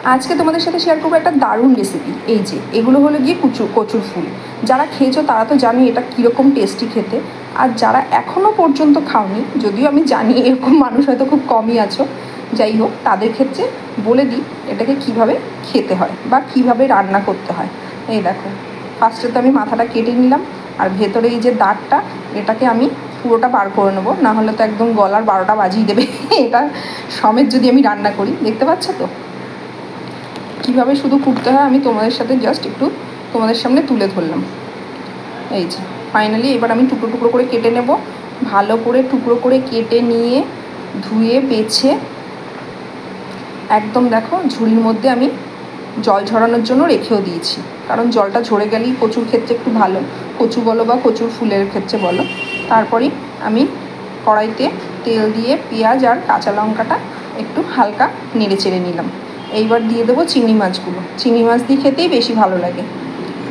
আজকে তোমাদের সাথে শেয়ার করবো একটা দারুণ রেসিপি। এই যে এগুলো হলো গিয়ে কচুর ফুল। যারা খেয়েছো তারা তো জানি এটা কীরকম টেস্টি খেতে, আর যারা এখনও পর্যন্ত খাওনি, যদিও আমি জানি এরকম মানুষ হয়তো খুব কমই আছো, যাই হোক তাদের ক্ষেত্রে বলে দিই এটাকে কিভাবে খেতে হয় বা কিভাবে রান্না করতে হয়। এই দেখো, ফার্স্টে তো আমি মাথাটা কেটে নিলাম, আর ভেতরে এই যে দাঁতটা, এটাকে আমি পুরোটা বার করে নেবো, না হলে তো একদম গলার 12টা বাজিয়ে দেবে এটা সমেত যদি আমি রান্না করি। দেখতে পাচ্ছ তো কীভাবে শুধু কুটতে হয়, আমি তোমাদের সাথে জাস্ট একটু তোমাদের সামনে তুলে ধরলাম। এই যে ফাইনালি এবার আমি টুকরো টুকরো করে কেটে নেব। ভালো করে টুকরো করে কেটে নিয়ে ধুয়ে বেছে একদম দেখো ঝুড়ির মধ্যে আমি জল ঝরানোর জন্য রেখেও দিয়েছি, কারণ জলটা ঝরে গেলেই কচুর ক্ষেত্রে একটু ভালো, কচু বলো বা কচুর ফুলের ক্ষেত্রে বলো। তারপরেই আমি কড়াইতে তেল দিয়ে পেঁয়াজ আর কাঁচা লঙ্কাটা একটু হালকা নেড়ে চেড়ে নিলাম। এইবার দিয়ে দেবো চিংড়ি মাছগুলো। চিংড়ি মাছ দিয়ে খেতেই বেশি ভালো লাগে।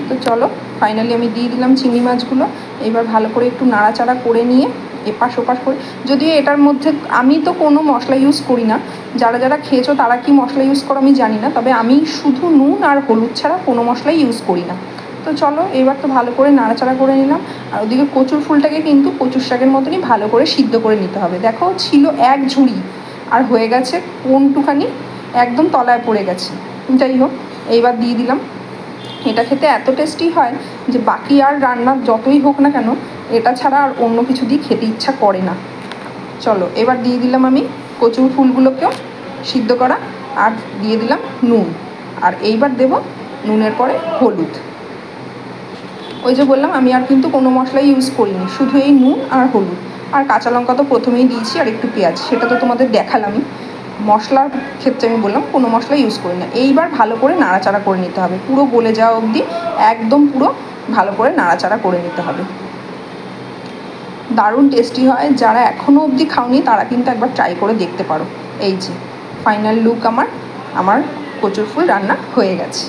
তো চলো ফাইনালি আমি দিয়ে দিলাম চিংড়ি মাছগুলো। এবার ভালো করে একটু নাড়াচাড়া করে নিয়ে এপাশ ওপাশ করে, যদিও এটার মধ্যে আমি তো কোনো মশলা ইউজ করি না, যারা যারা খেয়েছো তারা কি মশলা ইউজ করো আমি জানি না, তবে আমি শুধু নুন আর হলুদ ছাড়া কোনো মশলাই ইউজ করি না। তো চলো এবার তো ভালো করে নাড়াচাড়া করে নিলাম। আর ওদিকে কচুর ফুলটাকে কিন্তু কচুর শাকের মতনই ভালো করে সিদ্ধ করে নিতে হবে। দেখো ছিল এক ঝুড়ি, আর হয়ে গেছে কোনটুখানি একদম তলায় পড়ে গেছে। যাই হোক এইবার দিয়ে দিলাম। এটা খেতে এত টেস্টি হয় যে বাকি আর রান্না যতই হোক না কেন এটা ছাড়া আর অন্য কিছু দিয়ে খেতে ইচ্ছা করে না। চলো এবার দিয়ে দিলাম আমি কচুর ফুলগুলোকেও সিদ্ধ করা, আর দিয়ে দিলাম নুন, আর এইবার দেব নুনের পরে হলুদ। ওই যে বললাম আমি আর কিন্তু কোনো মশলা ইউজ করিনি, শুধু এই নুন আর হলুদ, আর কাঁচা লঙ্কা তো প্রথমেই দিয়েছি, আর একটু পেঁয়াজ, সেটা তো তোমাদের দেখালামই। মশলার ক্ষেত্রে আমি বললাম কোনো মশলা ইউজ করি না। এইবার ভালো করে নাড়াচাড়া করে নিতে হবে, পুরো গলে যাওয়া অবধি একদম পুরো ভালো করে নাড়াচাড়া করে নিতে হবে। দারুণ টেস্টি হয়, যারা এখনও অবধি খাওনি তারা কিন্তু একবার ট্রাই করে দেখতে পারো। এই যে ফাইনাল লুক আমার কচুর ফুল রান্না হয়ে গেছে।